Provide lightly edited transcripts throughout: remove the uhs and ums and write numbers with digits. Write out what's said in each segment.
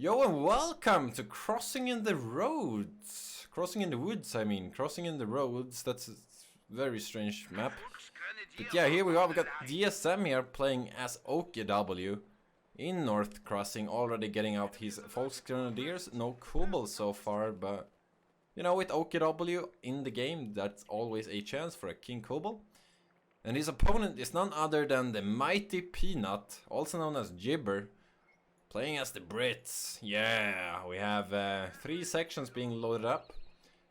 Yo and welcome to Crossing in the Roads. Crossing in the Woods, I mean. Crossing in the Roads, that's a very strange map. But yeah, here we are, we got DSM here playing as CoH2 in North Crossing, already getting out his Volksgrenadiers. No Kubel so far, but you know, with CoH2 in the game, that's always a chance for a King Kubel. And his opponent is none other than the mighty Peanut, also known as Jibber. Playing as the Brits, yeah, we have 3 sections being loaded up.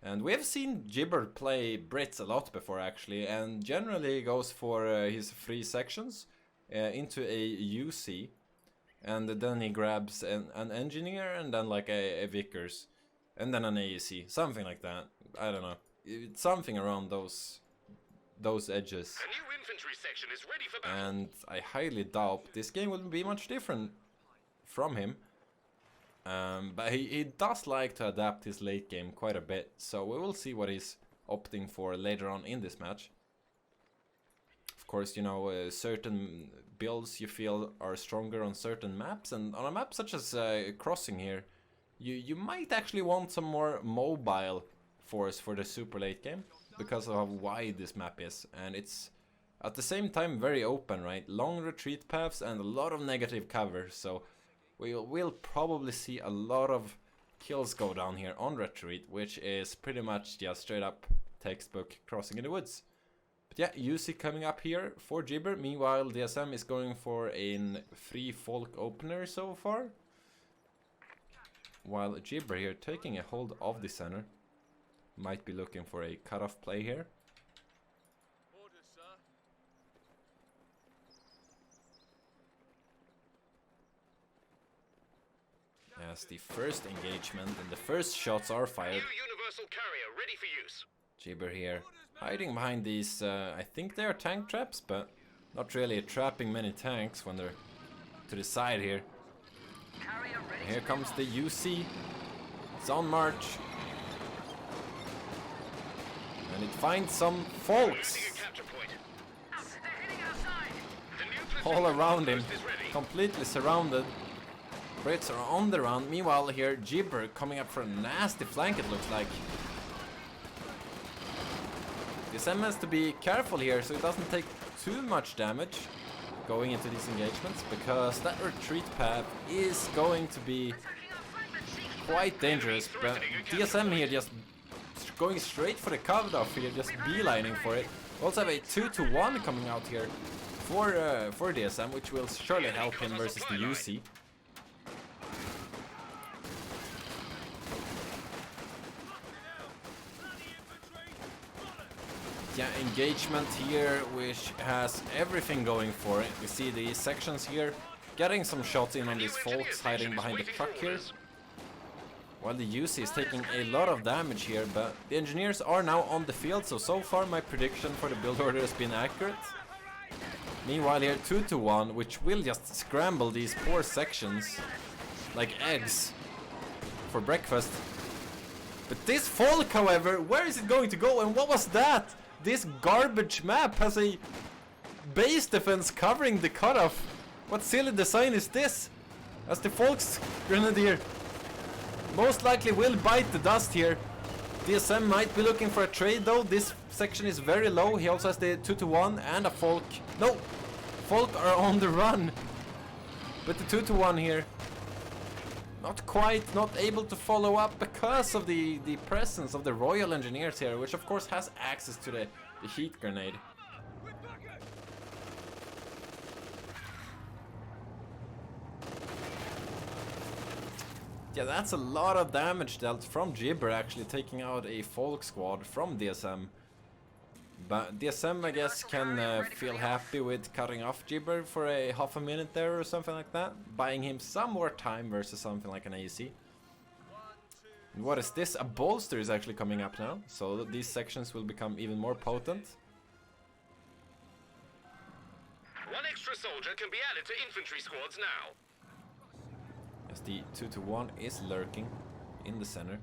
And we have seen Jibber play Brits a lot before actually, and generally goes for his 3 sections into a UC. And then he grabs an engineer and then like a Vickers. And then an AEC, something like that, I don't know. It's something around those edges. A new infantry section is ready for battle. And I highly doubt this game will be much different from him, but he does like to adapt his late game quite a bit, so we will see what he's opting for later on in this match. Of course, you know, certain builds you feel are stronger on certain maps, and on a map such as Crossing here, you might actually want some more mobile force for the super late game, because of how wide this map is, and it's at the same time very open, right? Long retreat paths and a lot of negative cover, so we'll probably see a lot of kills go down here on retreat, which is pretty much just straight up textbook Crossing in the Woods. But yeah, UC coming up here for Jibber. Meanwhile, DSM is going for a free folk opener so far. While Jibber here taking a hold of the center. Might be looking for a cut-off play here. Orders, sir. As the first engagement and the first shots are fired. New universal carrier ready for use. Jibber here, hiding behind these, I think they are tank traps, but not really trapping many tanks when they're to the side here. And here comes the UC. It's on march. And it finds some folks all around him, completely surrounded. Brits are on the run. Meanwhile here, Jibber coming up for a nasty flank, it looks like. DSM has to be careful here so it doesn't take too much damage going into these engagements, because that retreat path is going to be quite dangerous. But DSM here just going straight for the cut-off here, just beelining for it. We also have a 2-to-1 coming out here for DSM, which will surely help him versus the UC. Yeah, engagement here, which has everything going for it. We see these sections here getting some shots in on these folks hiding behind the truck here. While the UC is taking a lot of damage here, but the engineers are now on the field, so far my prediction for the build order has been accurate. Meanwhile here, 2-to-1, which will just scramble these poor sections like eggs for breakfast. But this folk, however, where is it going to go, and what was that? This garbage map has a base defense covering the cutoff. What silly design is this? As the Volksgrenadier most likely will bite the dust here. DSM might be looking for a trade though. This section is very low. He also has the 2-to-1 and a folk. No! Folk are on the run. But the 2-to-1 here, not able to follow up because of the presence of the Royal Engineers here, which of course has access to the heat grenade. Yeah, that's a lot of damage dealt from Jibber, actually taking out a folk squad from DSM. But DSM, I guess, can feel happy with cutting off Jibber for a half a minute there or something like that, buying him some more time versus something like an AEC. And what is this? A bolster is actually coming up now, so these sections will become even more potent. One extra soldier can be added to infantry squads now. As the 2-to-1 is lurking in the center.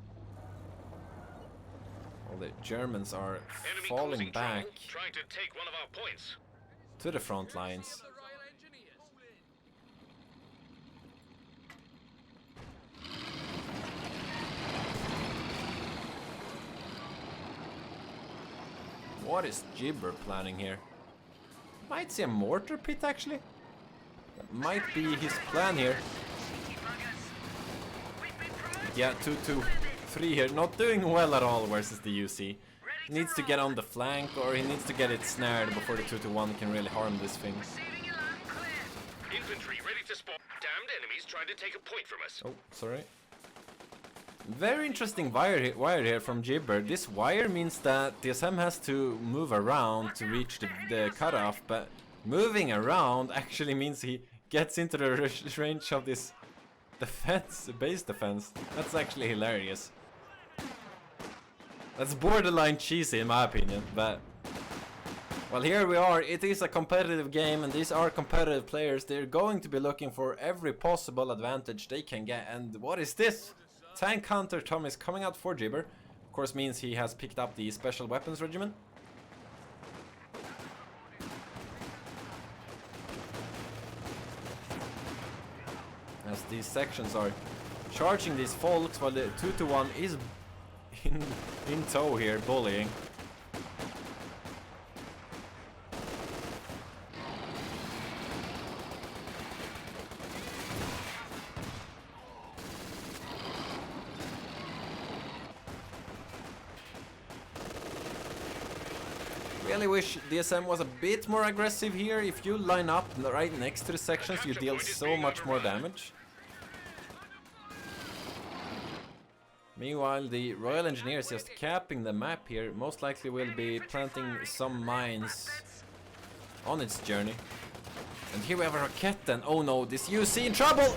All the Germans are Enemy falling back trying to take one of our points. to the front lines. what is Jibber planning here? Might see a mortar pit actually. That might be his plan here. Yeah, 2-2-3 here. Not doing well at all versus the UC. Needs to get on the flank, or he needs to get it snared before the 2-1 can really harm this thing. Infantry ready to spawn. Damned enemies trying to take a point from us. Oh, sorry. Very interesting wire here from Jibber. This wire means that DSM has to move around to reach the cutoff, but moving around actually means he gets into the range of this defense, base defense. That's actually hilarious. That's borderline cheesy in my opinion, but well, here we are. It is a competitive game and these are competitive players. They're going to be looking for every possible advantage they can get. And what is this? Tank Hunter tommies coming out for Jibber. Of course means he has picked up the special weapons regiment. As these sections are charging these folks while the 2-1 is in tow here, bullying. Really wish DSM was a bit more aggressive here. If you line up right next to the sections, you deal so much more damage. Meanwhile, the Royal Engineers just capping the map here most likely will be planting some mines on its journey. And here we have a Raketten. Oh no, this UC in trouble!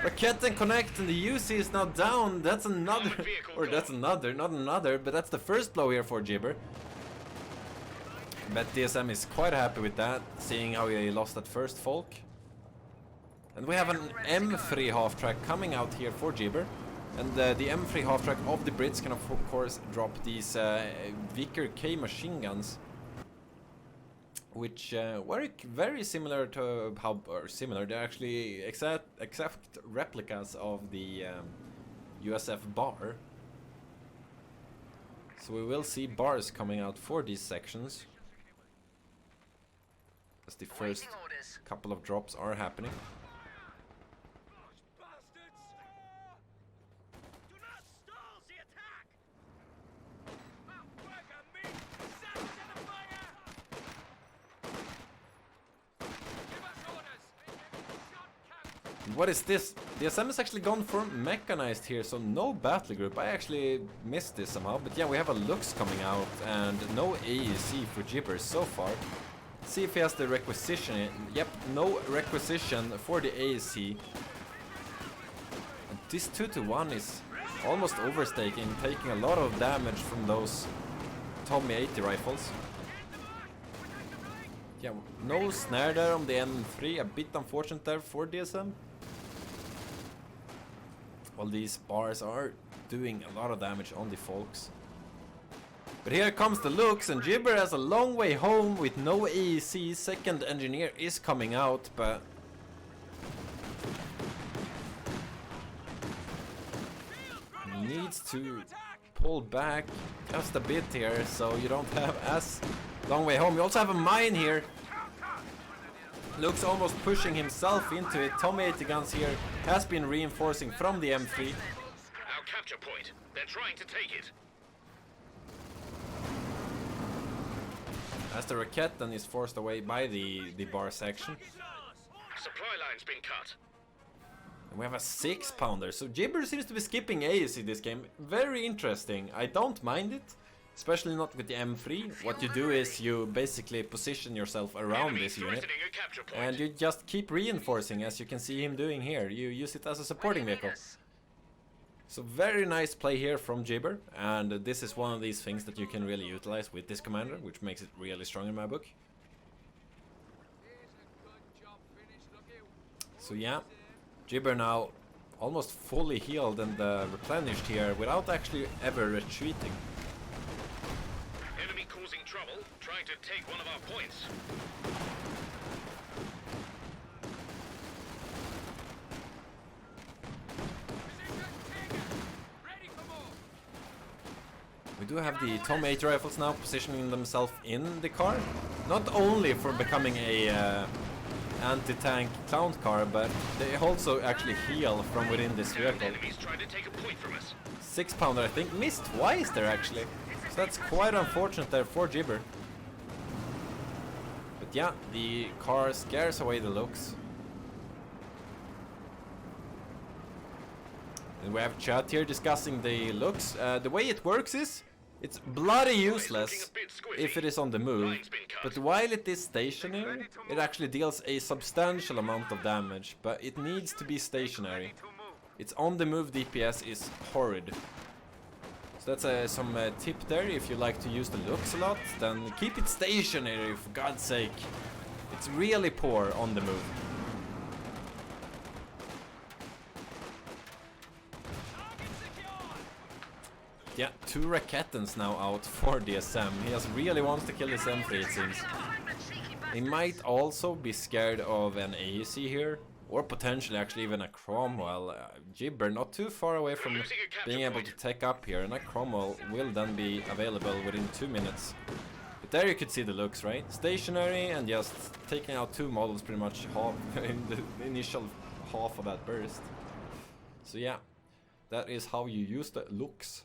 Raketten connect and the UC is now down. That's another, or that's another, not another, but that's the first blow here for Jibber. Bet DSM is quite happy with that, seeing how he lost that first folk. And we have an M3 half-track coming out here for Jibber. And the M3 half-track of the Brits can of course drop these Vickers K machine guns. Which work very similar to how, or similar, they're actually exact replicas of the USF bar. So we will see bars coming out for these sections. As the first couple of drops are happening. What is this? DSM is actually gone for mechanized here, so no battle group. I actually missed this somehow, but yeah, we have a Lux coming out and no AEC for Jibber so far. See if he has the requisition. Yep, no requisition for the AEC. And this 2-1 is almost overstaking, taking a lot of damage from those Tommy 80 rifles. Yeah, no snare there on the M3, a bit unfortunate there for DSM. Well, these bars are doing a lot of damage on the folks. But here comes the Lux, and Jibber has a long way home with no AEC. Second engineer is coming out, but needs to pull back just a bit here, so you don't have as long way home. You also have a mine here. Lux almost pushing himself into it. Tommy 80 guns here has been reinforcing from the M3. Our capture point. They're trying to take it. As the Raketten is forced away by the bar section. Supply line's been cut. And we have a 6-pounder. So Jibber seems to be skipping AEC this game. Very interesting. I don't mind it. Especially not with the M3. What you do is you basically position yourself around this unit. And you just keep reinforcing, as you can see him doing here. You use it as a supporting vehicle. So very nice play here from Jibber. And this is one of these things that you can really utilize with this commander, which makes it really strong in my book. So yeah, Jibber now almost fully healed and replenished here without actually ever retreating. Enemy causing trouble, trying to take one of our points. We do have the Tom 8 rifles now positioning themselves in the car. Not only for becoming a anti-tank clown car, but they also actually heal from within this vehicle. Enemies trying to take a point from us. 6-pounder, I think, missed twice there actually. So that's quite unfortunate there for Jibber. But yeah, the car scares away the looks. And we have chat here discussing the looks. The way it works is, it's bloody useless if it is on the move, but while it is stationary, it actually deals a substantial amount of damage, but it needs to be stationary. Its on the move DPS is horrid. So that's some tip there. If you like to use the looks a lot, then keep it stationary, for God's sake. It's really poor on the move. Yeah, 2 Raketens now out for DSM. He just really wants to kill his M3, it seems. He might also be scared of an AEC here, or potentially actually even a Cromwell. Jibber not too far away from being able to take up here, and a Cromwell will then be available within 2 minutes. But there you could see the looks, right? Stationary and just taking out 2 models pretty much half in the initial half of that burst. So yeah, that is how you use the looks.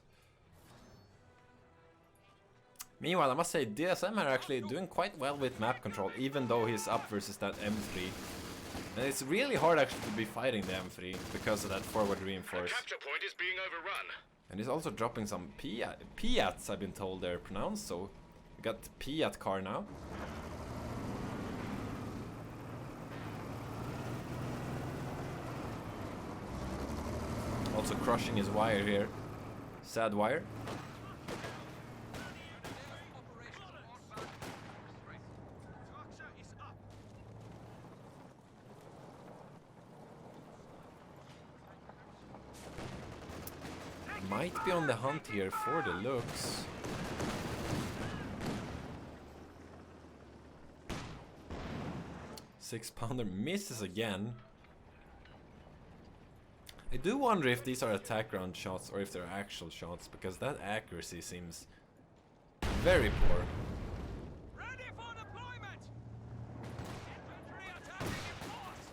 Meanwhile, I must say DSM are actually doing quite well with map control, even though he's up versus that M3. And it's really hard actually to be fighting the M3 because of that forward reinforce. Capture point is being overrun. And he's also dropping some Piats, I've been told they're pronounced, so we got Piat car now. Also crushing his wire here. Sad wire. Might be on the hunt here for the looks. Six-pounder misses again. I do wonder if these are attack round shots or if they're actual shots, because that accuracy seems very poor. Ready for deployment. Infantry attacking in force.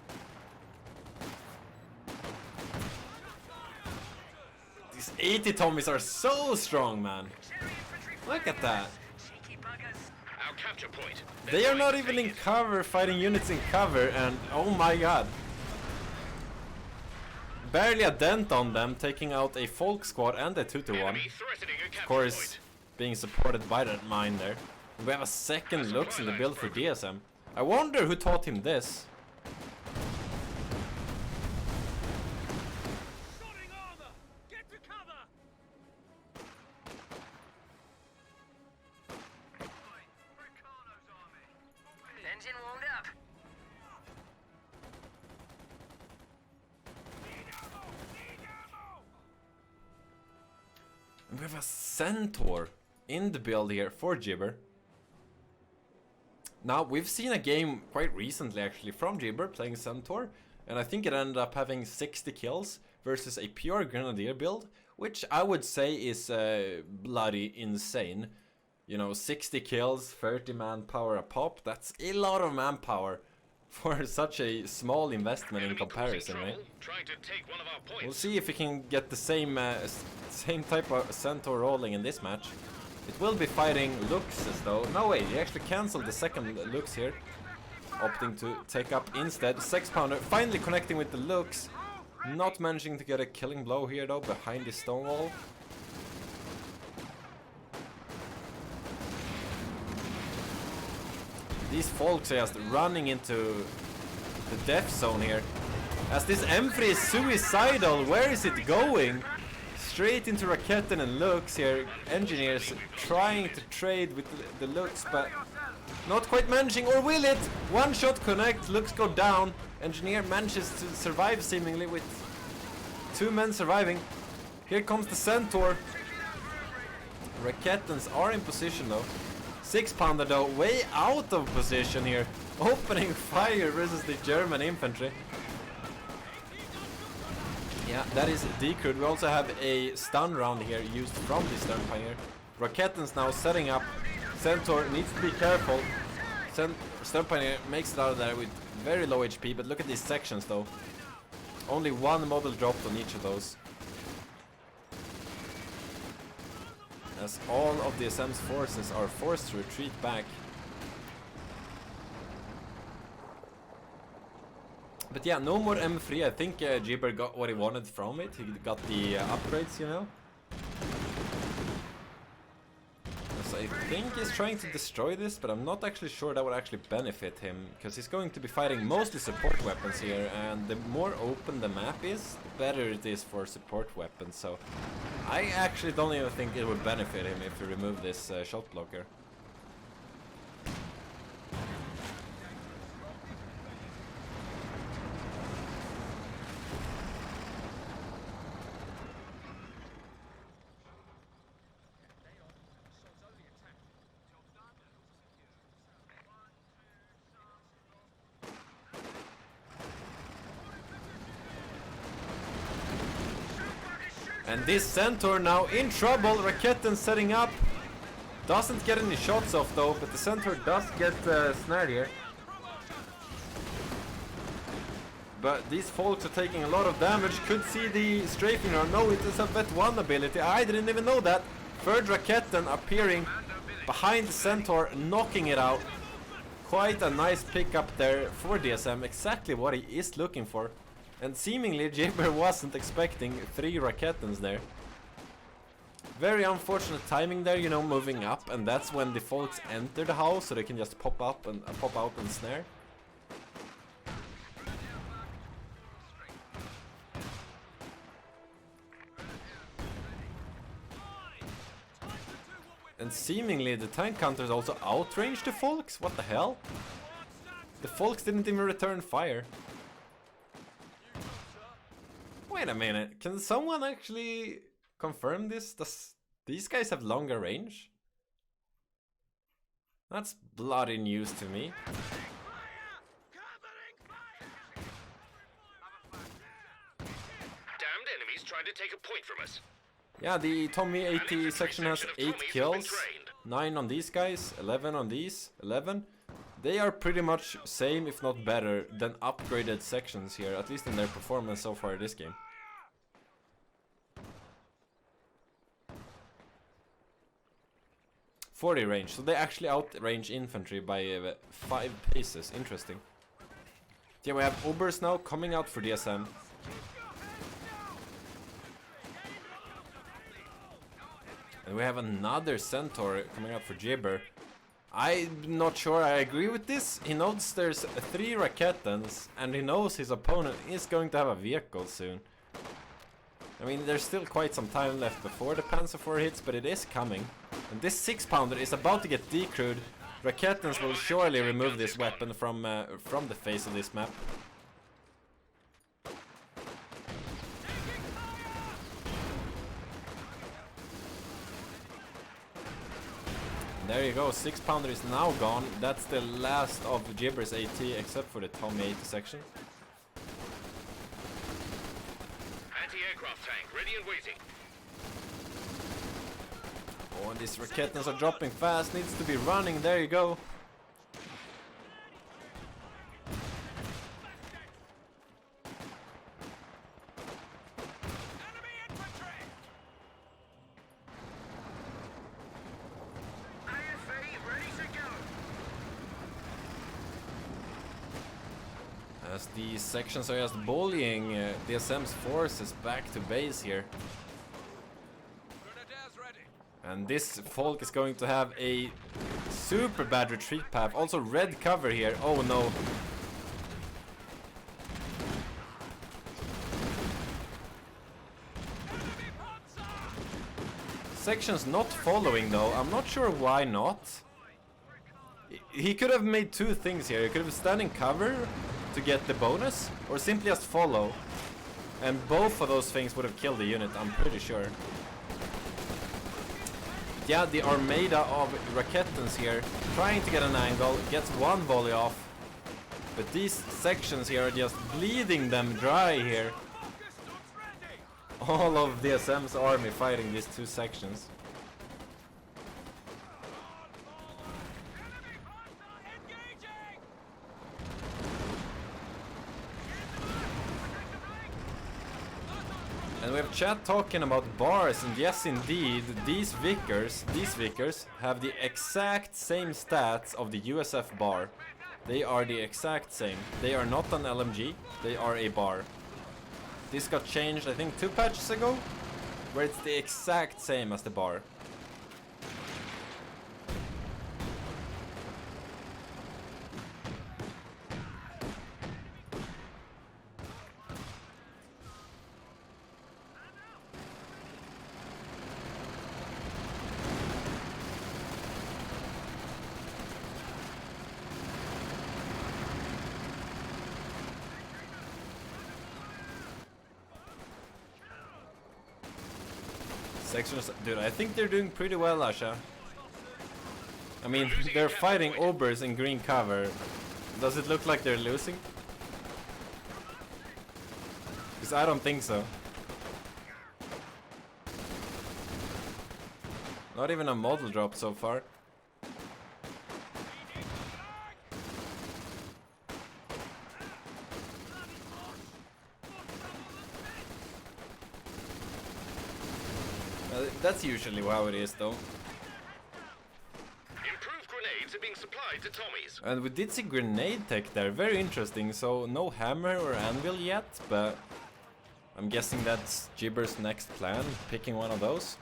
These 80 tommies are so strong, man. Look at that. Our capture point. They are not even in cover, fighting units in cover, and oh my god. Barely a dent on them, taking out a Folk squad and a 2-1. Of course, being supported by that mine there. We have a second looks in the build for DSM. I wonder who taught him this. Shooting armor. Get to cover. Engine warmed up. And we have a Centaur in the build here for Jibber. Now, we've seen a game quite recently actually from Jibber playing Centaur, and I think it ended up having 60 kills versus a pure Grenadier build, which I would say is bloody insane. You know, 60 kills, 30 manpower a pop, that's a lot of manpower for such a small investment in comparison, right? We'll see if we can get the same same type of Centaur rolling in this match. It will be fighting Luxes though. No way, he actually cancelled the second Lux here, opting to take up instead. 6-pounder finally connecting with the Lux, not managing to get a killing blow here though behind the stone wall. These folks are just running into the death zone here. As this M3 is suicidal, where is it going? Straight into Raketen and Lux here. Engineers trying to trade with the Lux, but not quite managing, or will it? One shot connect, Lux go down. Engineer manages to survive seemingly with 2 men surviving. Here comes the Centaur. Raketens are in position though. 6-pounder though, way out of position here, opening fire versus the German infantry. Yeah, that is decrued. We also have a stun round here used from the Sternfire. Raketens now setting up. Centaur needs to be careful. Stern Pioneer makes it out of there with very low HP, but look at these sections though. Only one model dropped on each of those. As all of the DSM's forces are forced to retreat back. But yeah, no more M3. I think Jibber got what he wanted from it. He got the upgrades, you know. So I think he's trying to destroy this, but I'm not actually sure that would actually benefit him, because he's going to be fighting mostly support weapons here, and the more open the map is, the better it is for support weapons. So I actually don't even think it would benefit him if we remove this shot blocker. And this Centaur now in trouble. Raketen setting up. Doesn't get any shots off though, but the Centaur does get snared here. But these folks are taking a lot of damage. Could see the strafing or no, it is a vet 1 ability. I didn't even know that. Third Raketen appearing behind the Centaur, knocking it out. Quite a nice pickup there for DSM. Exactly what he is looking for. And seemingly Jibber wasn't expecting 3 Raketens there. Very unfortunate timing there, you know, moving up, and that's when the folks enter the house, so they can just pop up and pop out and snare. And seemingly the tank counters also outrange the folks. What the hell? The folks didn't even return fire. Wait a minute, can someone actually confirm this? Does these guys have longer range? That's bloody news to me. Damned enemies trying to take a point from us. Yeah, the Tommy 80 section has 8 kills, 9 on these guys, 11 on these, 11. They are pretty much same, if not better, than upgraded sections here, at least in their performance so far this game. .40 range, so they actually outrange infantry by 5 paces. Interesting. Yeah, we have Obers now coming out for DSM. And we have another Centaur coming out for Jibber. I'm not sure I agree with this. He knows there's 3 Raketens, and he knows his opponent is going to have a vehicle soon. I mean, there's still quite some time left before the Panzer IV hits, but it is coming. And this 6-pounder is about to get decrewed. Raketens will surely remove this weapon from the face of this map. There you go, 6-pounder is now gone. That's the last of Jibber's AT, except for the Tommy 80 section. Anti-aircraft tank, ready and waiting. Oh, and these Raketens are dropping fast, needs to be running, there you go. As these sections are just bullying DSM's forces back to base here. And this Folk is going to have a super bad retreat path. Also red cover here. Oh no. Section's not following though. I'm not sure why not. He could have made 2 things here. He could have stand in cover to get the bonus, or simply just follow. And both of those things would have killed the unit, I'm pretty sure. Yeah, the armada of Raketens here, trying to get an angle, gets 1 volley off. But these sections here are just bleeding them dry here. All of DSM's army fighting these 2 sections. And we have chat talking about bars, and yes indeed, these Vickers have the exact same stats of the USF bar. They are the exact same. They are not an LMG, they are a bar. This got changed I think 2 patches ago, where it's the exact same as the bar. Sections, dude, I think they're doing pretty well, Asha. I mean, they're fighting Obers in green cover. Does it look like they're losing? Because I don't think so. Not even a model drop so far. That's usually how it is, though. Improved grenades are being supplied to tommies. And we did see grenade tech there, very interesting. So no hammer or anvil yet, but I'm guessing that's Jibber's next plan, picking one of those.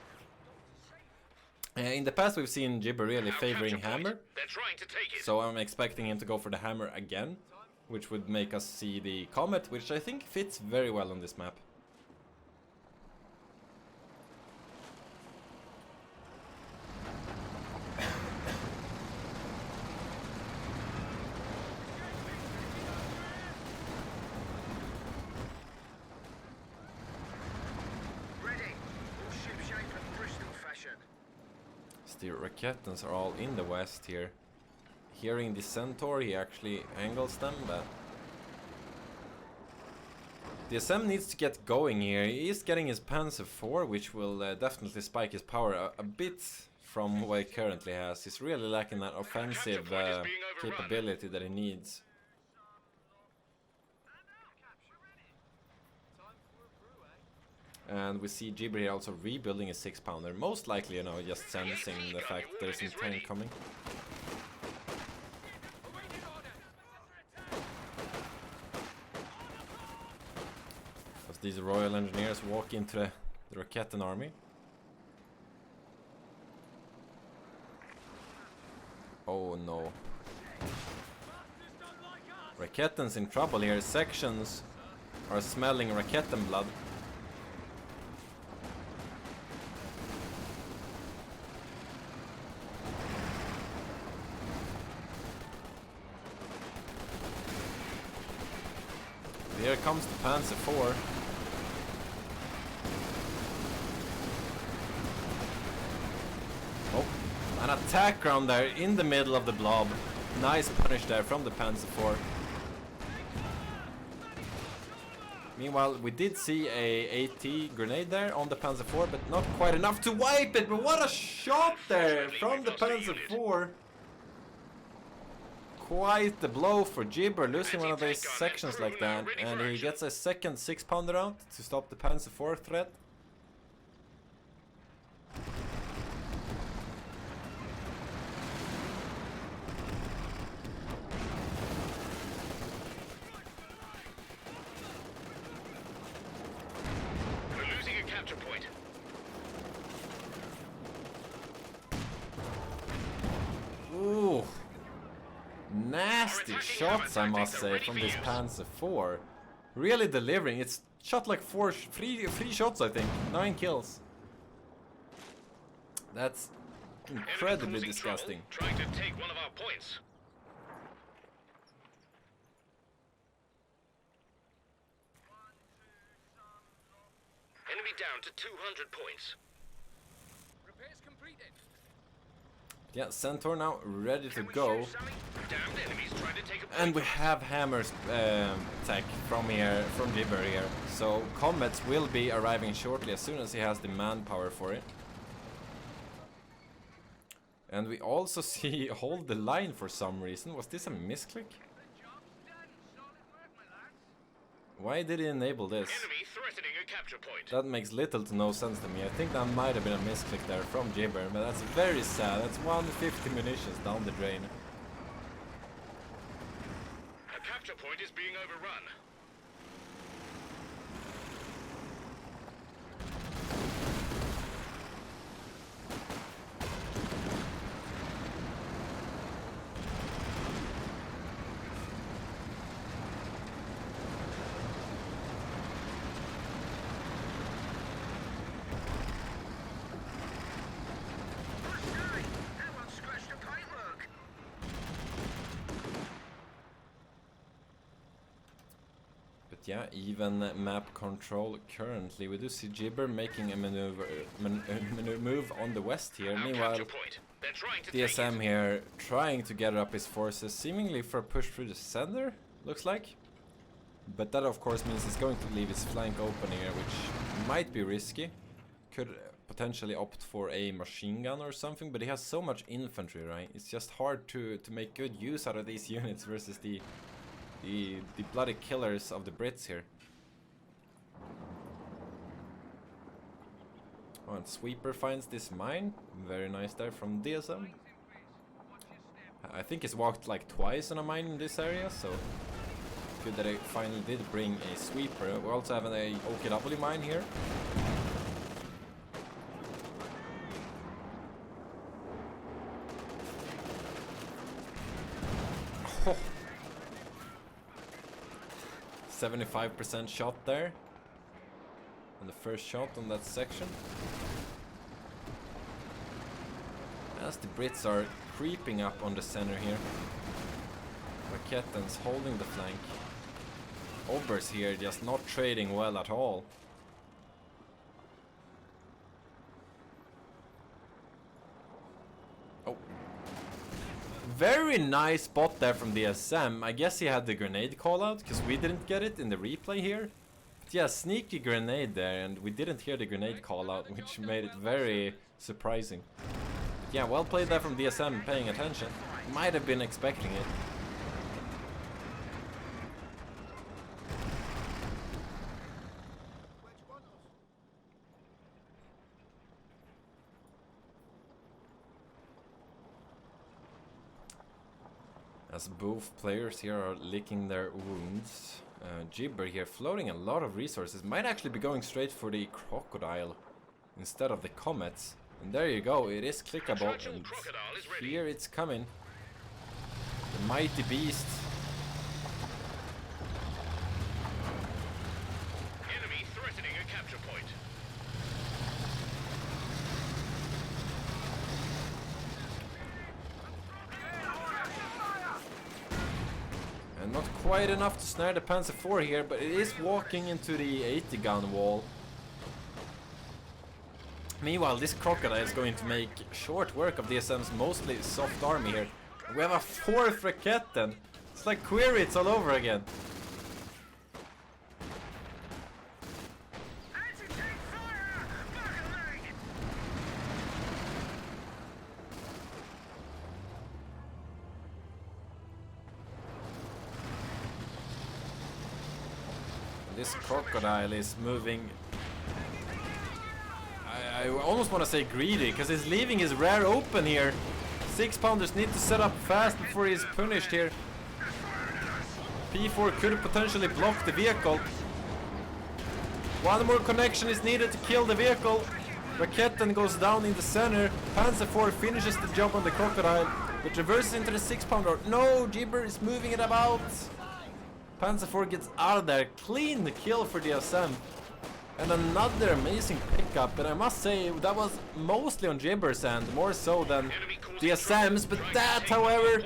In the past we've seen Jibber really favoring hammer, They're trying to take it. so I'm expecting him to go for the hammer again, which would make us see the Comet, which I think fits very well on this map. The Rakettans are all in the west here. Hearing the Centaur, he actually angles them, but DSM needs to get going here. He is getting his Panzer IV, which will definitely spike his power a bit from what he currently has. He's really lacking that offensive capability that he needs. And we see Jibber here also rebuilding a 6-pounder. Most likely, you know, just sensing the fact that there's some tank coming. As these Royal Engineers walk into the Raketen army. Oh no. Raketen's in trouble here. Sections are smelling Raketen blood. Here comes the Panzer IV. Oh, an attack round there in the middle of the blob. Nice punish there from the Panzer IV. Meanwhile, we did see a AT grenade there on the Panzer IV, but not quite enough to wipe it. But what a shot there from the Panzer IV. Quite the blow for Jibber, losing one of those sections like that, and he gets a second 6-pounder out to stop the Panzer IV threat. We're losing a capture point. Ooh. Nasty shots, I must say, from this Panzer IV. Really delivering. It's shot like three shots, I think. 9 kills. That's incredibly disgusting. Trying to take one of our points. Enemy down to 200 points. Repairs completed. Yeah, Centaur now ready to go. Damned enemies trying to take a And we have Hammer's attack from Jibber here. So Comets will be arriving shortly as soon as he has the manpower for it. And we also see hold the line for some reason. Was this a misclick? Why did he enable this? Enemy threatening a capture point. That makes little to no sense to me. I think that might have been a misclick there from Jibber, but that's very sad. That's 150 munitions down the drain. A capture point is being overrun. Yeah, even map control currently. We do see Jibber making a move on the west here. Our Meanwhile, capture point. They're trying to DSM take it. here trying to gather up his forces, seemingly for a push through the center, looks like. But that of course means he's going to leave his flank open here, which might be risky. Could potentially opt for a machine gun or something, but he has so much infantry, right? It's just hard to make good use out of these units versus the bloody killers of the Brits here. Oh, and Sweeper finds this mine. Very nice there from DSM. I think he's walked like twice on a mine in this area, so good that I finally did bring a Sweeper. We also have an OKW mine here. Oh. 75% shot there. And the first shot on that section. As the Brits are creeping up on the center here. Raketens holding the flank. Obers here just not trading well at all. Oh. Very nice spot there from DSM. I guess he had the grenade call out because we didn't get it in the replay here. But yeah, sneaky grenade there, and we didn't hear the grenade call out, which made it very surprising. But yeah, well played there from DSM, paying attention. Might have been expecting it. As both players here are licking their wounds. Jibber here floating a lot of resources. Might actually be going straight for the crocodile instead of the comets. And there you go, it is clickable. And here it's coming. The mighty beast. Enemy threatening a capture point. And not quite enough to snare the Panzer IV here, but it is walking into the 80 gun wall. Meanwhile, this crocodile is going to make short work of DSM's mostly soft army here. We have a fourth Raketen. It's like Queries all over again. This crocodile is moving. I almost want to say greedy, because he's leaving his rear open here. 6-pounders need to set up fast before he's punished here. P4 could potentially block the vehicle. One more connection is needed to kill the vehicle. Raketen goes down in the center. Panzer IV finishes the job on the crocodile, but reverses into the 6-pounder. No, Jibber is moving it about. Panzer IV gets out of there. Clean kill for DSM. And another amazing pickup, and I must say that was mostly on Jibber's end, more so than DSM's, but that, however,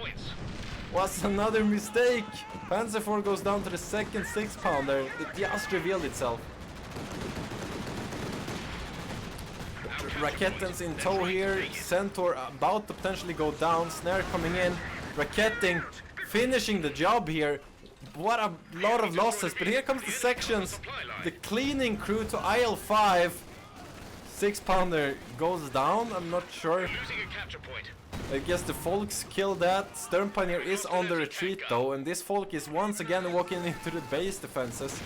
was another mistake. Panzer IV goes down to the second 6-pounder. It just revealed itself. Raketens in tow here. Centaur about to potentially go down. Snare coming in. Raketing finishing the job here. What a lot of losses, but here comes the sections. The cleaning crew to IL-5. 6-pounder goes down, I'm not sure. Losing a capture point. I guess the Folks killed that. Stern Pioneer is on the retreat though, and this Folk is once again walking into the base defenses.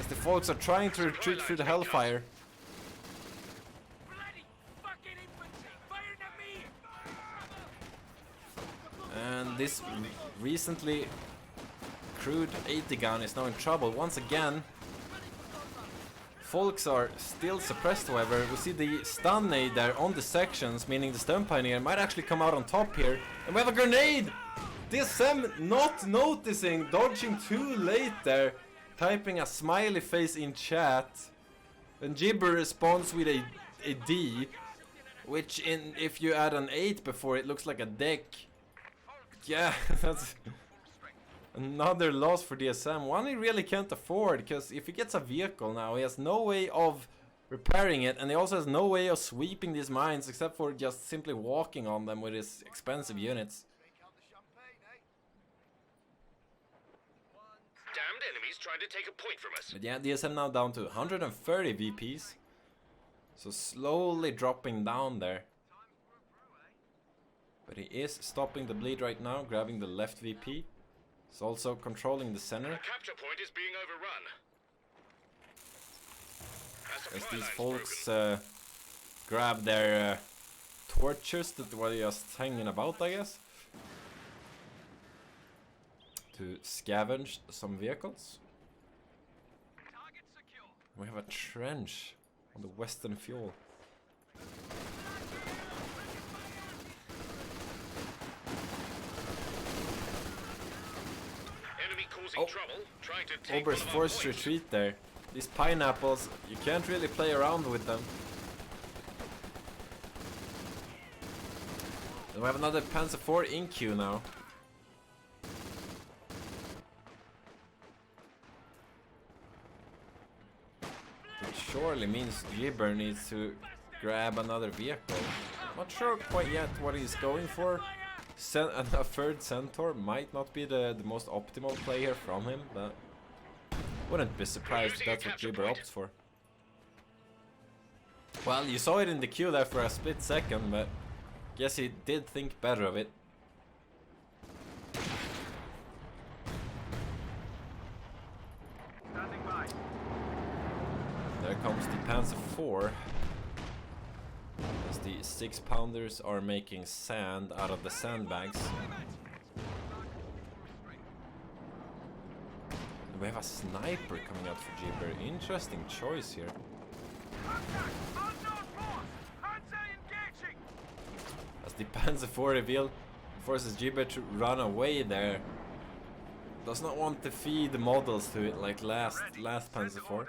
As the Folks are trying to retreat through the Hellfire. And this recently crewed 80 gun is now in trouble once again. Folks are still suppressed, however. We see the stun nade there on the sections, meaning the Stern Pioneer might actually come out on top here. And we have a grenade! DSM not noticing, dodging too late there, typing a smiley face in chat. And Jibber responds with a D, which if you add an 8 before it looks like a deck. Yeah, that's another loss for DSM. One he really can't afford, because if he gets a vehicle now, he has no way of repairing it, and he also has no way of sweeping these mines except for just simply walking on them with his expensive units. Damned enemies trying to take a point from us. But yeah, DSM now down to 130 VPs. So slowly dropping down there. But he is stopping the bleed right now, grabbing the left VP. He's also controlling the center. The capture point is being overrun. As these folks grab their torches that were just hanging about, I guess. To scavenge some vehicles. We have a trench on the western fuel. Oh, Ober's forced retreat there. These pineapples, you can't really play around with them. And we have another Panzer IV in queue now. Which surely means Jibber needs to grab another vehicle. Not sure quite yet what he's going for. A third Centaur might not be the most optimal play here from him, but wouldn't be surprised if that's what Jibber opts for. Well, you saw it in the queue there for a split second, but guess he did think better of it. There comes the Panzer IV. As the 6-pounders are making sand out of the sandbags. And we have a sniper coming out for Jibber. Interesting choice here. As the Panzer IV reveal forces Jibber to run away there. Does not want to feed the models to it like last Panzer IV.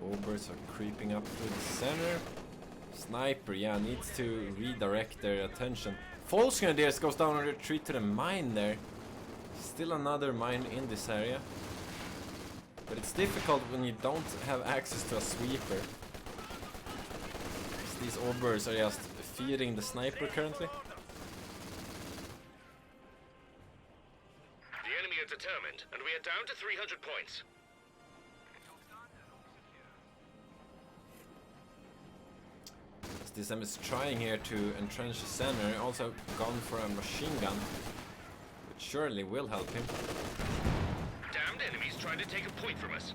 Obers are creeping up through the center. Sniper, yeah, needs to redirect their attention. False Grenadiers goes down and retreat to the mine there. Still another mine in this area. But it's difficult when you don't have access to a sweeper. These Obers are just feeding the sniper currently. The enemy are determined, and we are down to 300 points. DSM is trying here to entrench the center, also gone for a machine gun, which surely will help him. Damned enemies trying to take a point from us.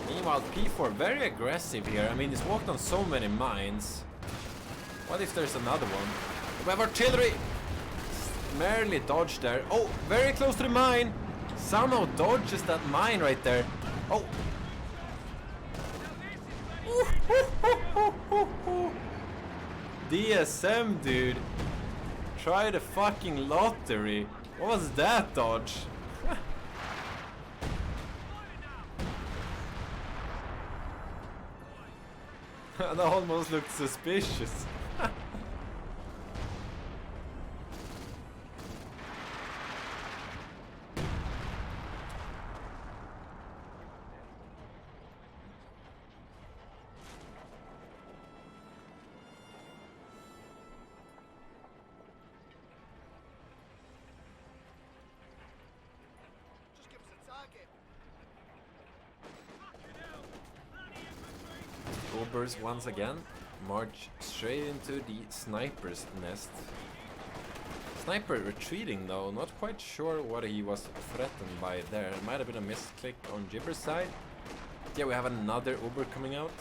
Meanwhile, P4 very aggressive here. I mean, he's walked on so many mines. What if there's another one? We have artillery! Merely dodged there. Oh, very close to the mine! Somehow dodges that mine right there. Oh! DSM, dude. Try the fucking lottery. What was that dodge? That almost looked suspicious. Obers once again march straight into the sniper's nest. Sniper retreating though, not quite sure what he was threatened by there. It might have been a misclick on Jibber's side. Yeah, we have another Uber coming out.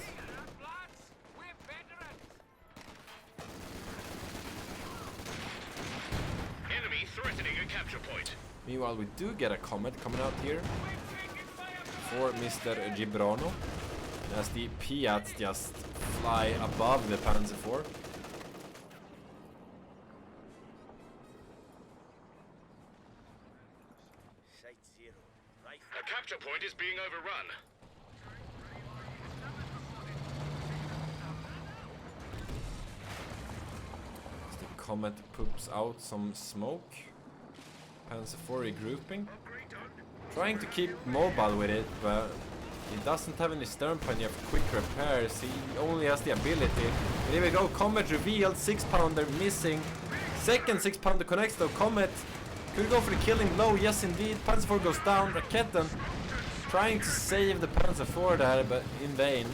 Enemy threatening a capture point. Meanwhile, we do get a comet coming out here for Mr. Gibrano, as the Piats just fly above the Panzer IV. A capture point is being overrun. As the comet poops out some smoke. Panzer IV regrouping. Trying to keep mobile with it, but he doesn't have any stern point of quick repairs. He only has the ability. And here we go, Comet revealed, 6-pounder missing. Second 6-pounder connects though, Comet could go for the killing blow, yes indeed. Panzer IV goes down, Raketten trying to save the Panzer IV there, but in vain.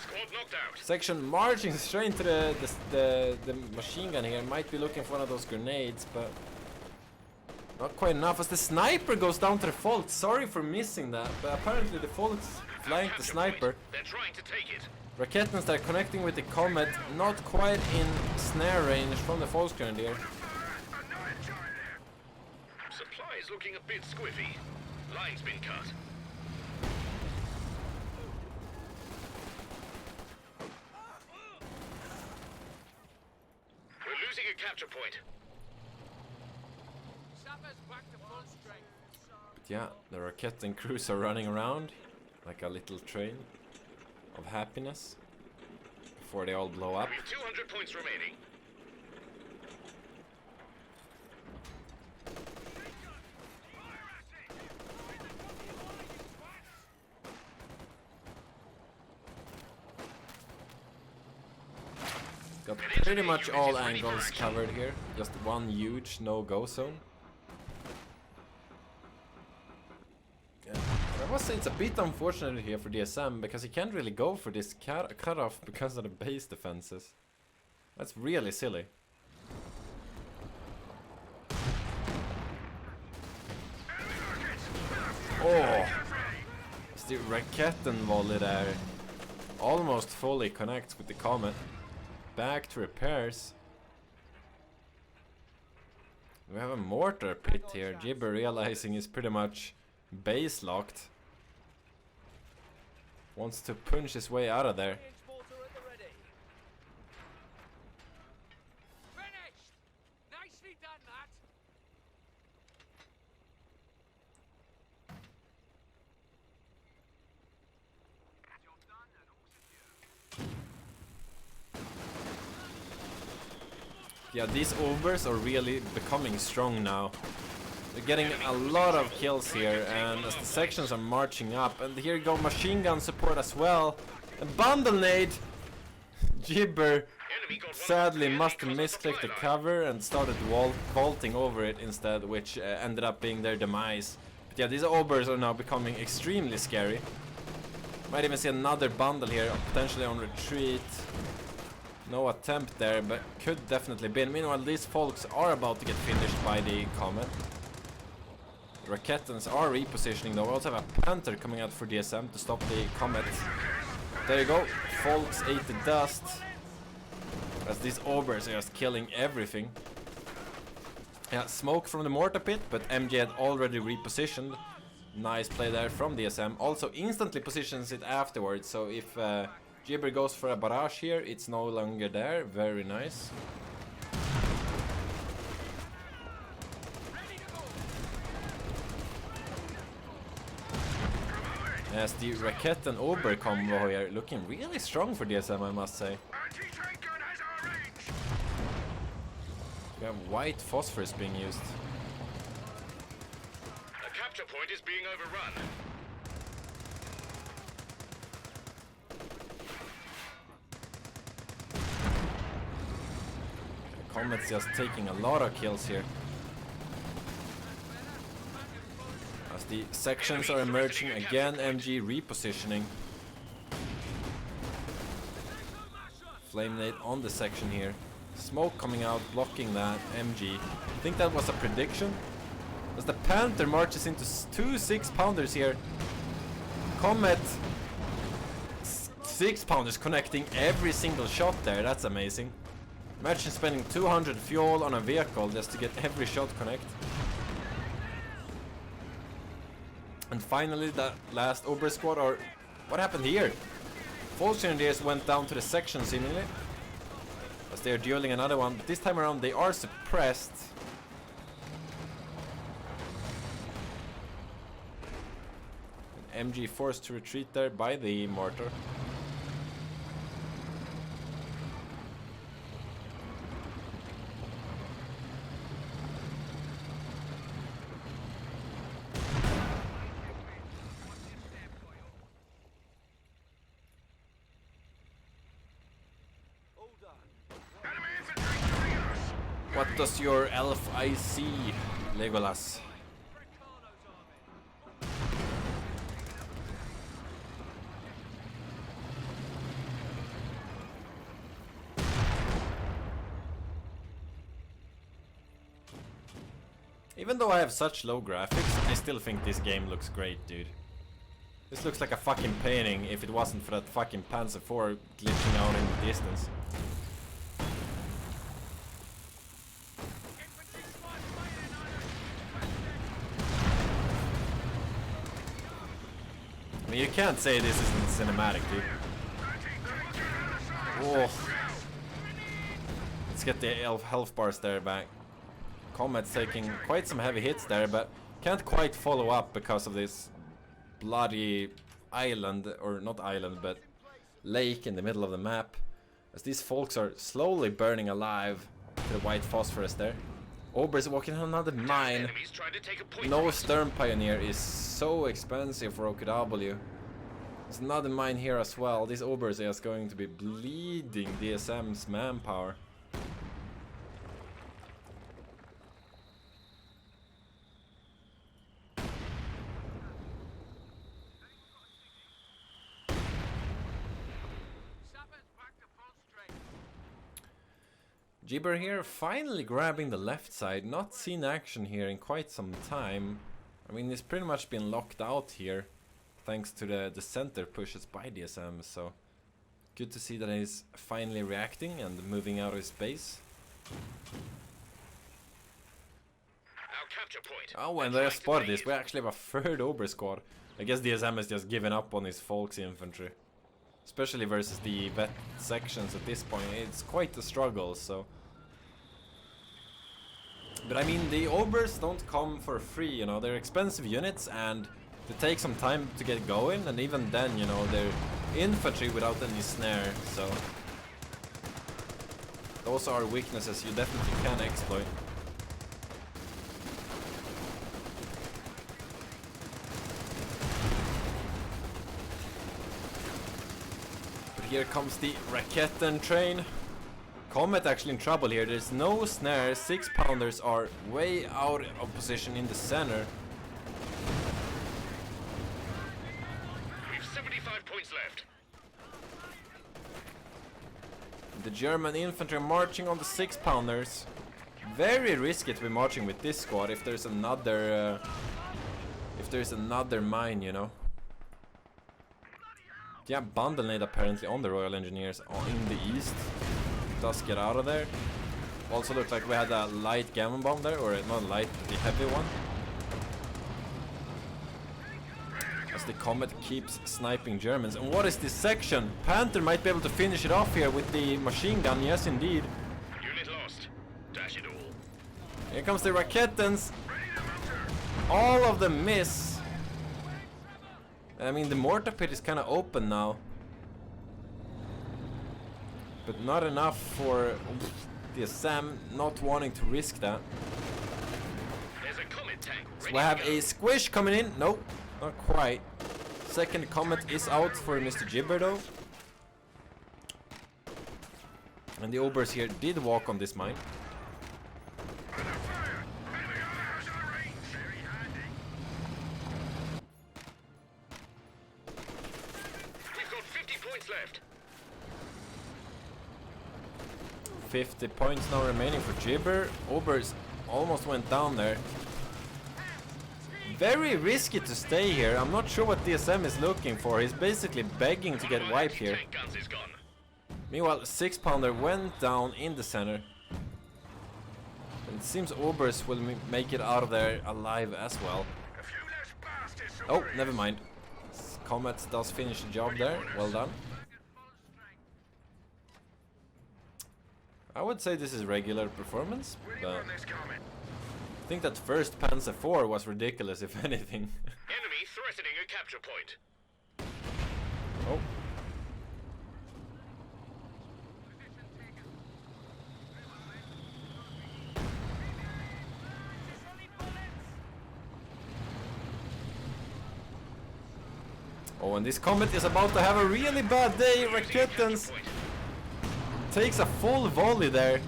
Squad knocked out. Section marching straight into the machine gun here. Might be looking for one of those grenades, but not quite enough as the sniper goes down to the fault. Sorry for missing that, but apparently the fault's flanked the sniper. They're trying to take it. Raketten start connecting with the Comet, not quite in snare range from the false grenadier. Supply is looking a bit squiffy. Line's been cut. We're losing a capture point. Sappers back to full strength. But yeah, the Raketten crews are running around like a little train of happiness before they all blow up. We've 200 points remaining. Got pretty much all angles covered here. Just one huge no-go zone. Yeah. I must say it's a bit unfortunate here for DSM because he can't really go for this cut-off because of the base defenses. That's really silly. Oh! It's the Raketten volley there. Almost fully connects with the Comet. Back to repairs. We have a mortar pit here. Jibber realizing he's pretty much base locked. Wants to punch his way out of there. Finished! Nicely done, that. Yeah, these overs are really becoming strong now. They're getting a lot of kills here, and as the sections are marching up, and here go machine gun support as well. And bundle nade! Jibber sadly must have misclicked the cover and started vaulting over it instead, which ended up being their demise. But yeah, these overs are now becoming extremely scary. Might even see another bundle here, potentially on retreat. No attempt there, but could definitely be. Meanwhile, these folks are about to get finished by the Comet. The Rakettens are repositioning though. We also have a Panther coming out for DSM to stop the Comet. There you go. Folks ate the dust. As these Obers are just killing everything. Yeah, smoke from the mortar pit, but MJ had already repositioned. Nice play there from DSM. Also instantly positions it afterwards, so if Jibber goes for a barrage here, it's no longer there. Very nice. As the Raketten Ober combo here, looking really strong for DSM, I must say. We have white phosphorus being used. A capture point is being overrun. Comet's just taking a lot of kills here. As the sections are emerging again, MG repositioning. flame nade on the section here. Smoke coming out, blocking that. MG. I think that was a prediction. As the Panther marches into 2 6-pounders here. Comet 6-pounders connecting every single shot there. That's amazing. Imagine spending 200 fuel on a vehicle just to get every shot connect. And finally, that last Ober squad, or what happened here? False Grenadiers went down to the section seemingly, as they are dueling another one, but this time around they are suppressed. And MG forced to retreat there by the mortar. What does your elf eye see, Legolas? Even though I have such low graphics, I still think this game looks great, dude. This looks like a fucking painting if it wasn't for that fucking Panzer IV glitching out in the distance. I mean, you can't say this isn't cinematic, dude. Oh. Let's get the health bars there back. Comet's taking quite some heavy hits there, but can't quite follow up because of this bloody island, or not island, but lake in the middle of the map. As these folks are slowly burning alive to the white phosphorus there. Ober's walking on another mine. No Stern Pioneer is so expensive for OKW. There's another mine here as well. This Ober's is going to be bleeding DSM's manpower. Jibber here finally grabbing the left side, not seen action here in quite some time. I mean, he's pretty much been locked out here thanks to the center pushes by DSM, so good to see that he's finally reacting and moving out of his base. Oh, and I spotted this, we actually have a third Ober squad. I guess DSM has just given up on his Folks infantry. Especially versus the vet sections at this point, it's quite a struggle, so. But I mean, the Obers don't come for free, you know, they're expensive units and they take some time to get going, and even then, you know, they're infantry without any snare, so. Those are weaknesses you definitely can exploit. Here comes the Raketen train. Comet actually in trouble here. There's no snare. 6-pounders are way out of position in the center. We've 75 points left. The German infantry marching on the 6-pounders. Very risky to be marching with this squad if there's another mine, you know. Yeah, bundle nade apparently on the Royal Engineers in the east. Does get out of there. Also looked like we had a light gamma bomb there, or not light, but the heavy one. As the Comet keeps sniping Germans. And what is this section? Panther might be able to finish it off here with the machine gun, yes indeed. Unit lost. Dash it all. Here comes the Raketens. All of them miss. I mean, the mortar pit is kind of open now. But not enough for DSM not wanting to risk that. There's a Comet tank. So we have a squish coming in. Nope, not quite. Second Comet is out for Mr. Jibber though. And the Obers here did walk on this mine. 50 points now remaining for Jibber. Obers almost went down there. Very risky to stay here. I'm not sure what DSM is looking for. He's basically begging to get wiped here. Tank guns is gone. Meanwhile, 6-pounder went down in the center. And it seems Obers will make it out of there alive as well. A few less bastards to Oh, worry. never mind. Comet does finish the job there. Well done. I would say this is regular performance, Winning but on this Comet. I think that first Panzer IV was ridiculous, if anything. Enemy threatening a capture point. Oh. Oh, and this Comet is about to have a really bad day. Raketens Point. takes a full volley there.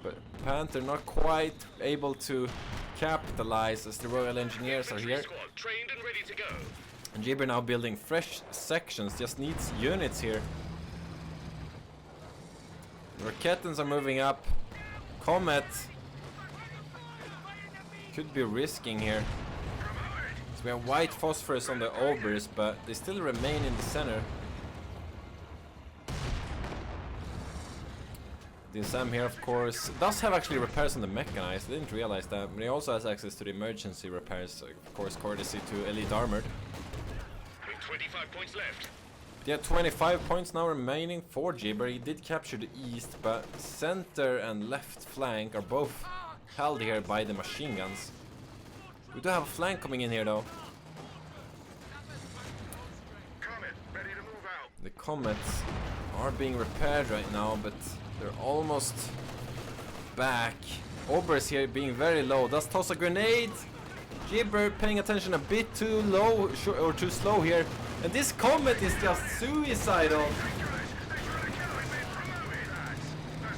But Panther not quite able to capitalize as the Royal Engineers are Infantry here. squad trained and ready to go. And Jibber now building fresh sections, just needs units here. Raketens are moving up. Comet could be risking here. So we have white phosphorus on the Obers, but they still remain in the center. DSM here, of course, does have actually repairs on the mechanized. I didn't realize that, but he also has access to the emergency repairs, of course, courtesy to Elite Armored. With 25 points left. Yeah, 25 points now remaining for Jibber. He did capture the east, but center and left flank are both held here by the machine guns. We do have a flank coming in here though. Comet ready to move out. The Comets are being repaired right now, but they're almost back. Obers here being very low. Does toss a grenade. Jibber paying attention a bit too low or too slow here. And this Comet is just suicidal.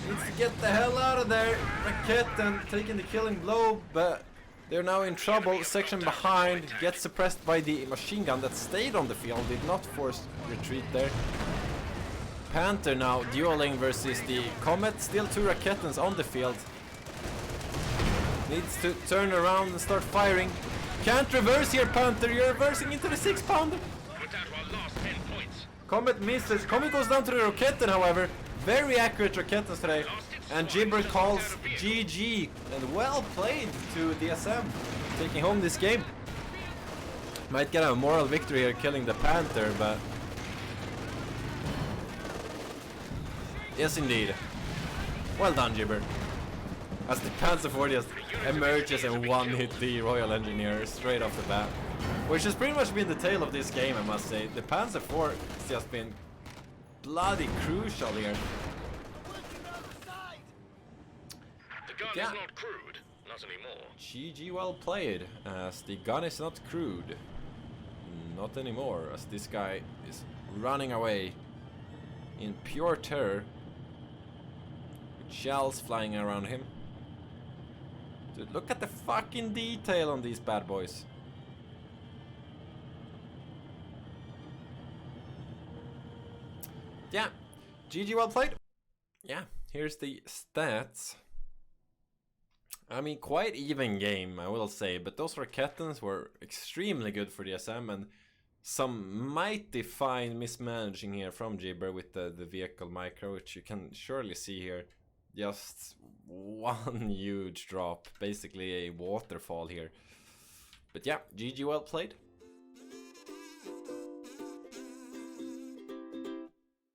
Needs to get the hell out of there. Raketen taking the killing blow, but they're now in trouble. Section behind gets suppressed by the machine gun that stayed on the field, did not force retreat there. Panther now dueling versus the Comet. Still 2 Raketens on the field. Needs to turn around and start firing. Can't reverse here, Panther. You're reversing into the 6-pounder. We're down to our last 10 points. Comet misses. Comet goes down to the Raketen, however. Very accurate Raketens today. And Jibber calls GG. And well played to DSM. Taking home this game. Might get a moral victory here killing the Panther, but... yes, indeed. Well done, Jibber. As the Panzer IV just emerges and one-hit the Royal Engineers straight off the bat. Which has pretty much been the tale of this game, I must say. The Panzer IV has just been bloody crucial here. The gun Yeah. is not crude. Not anymore. GG well played, as the gun is not crude. Not anymore, as this guy is running away in pure terror. With shells flying around him. Dude, look at the fucking detail on these bad boys. Yeah, GG well played. Yeah, here's the stats. I mean, quite even game, I will say, but those Raketens were extremely good for DSM, and some mighty fine mismanaging here from Jibber with the vehicle micro, which you can surely see here. Just one huge drop, basically a waterfall here. But yeah, GG well played.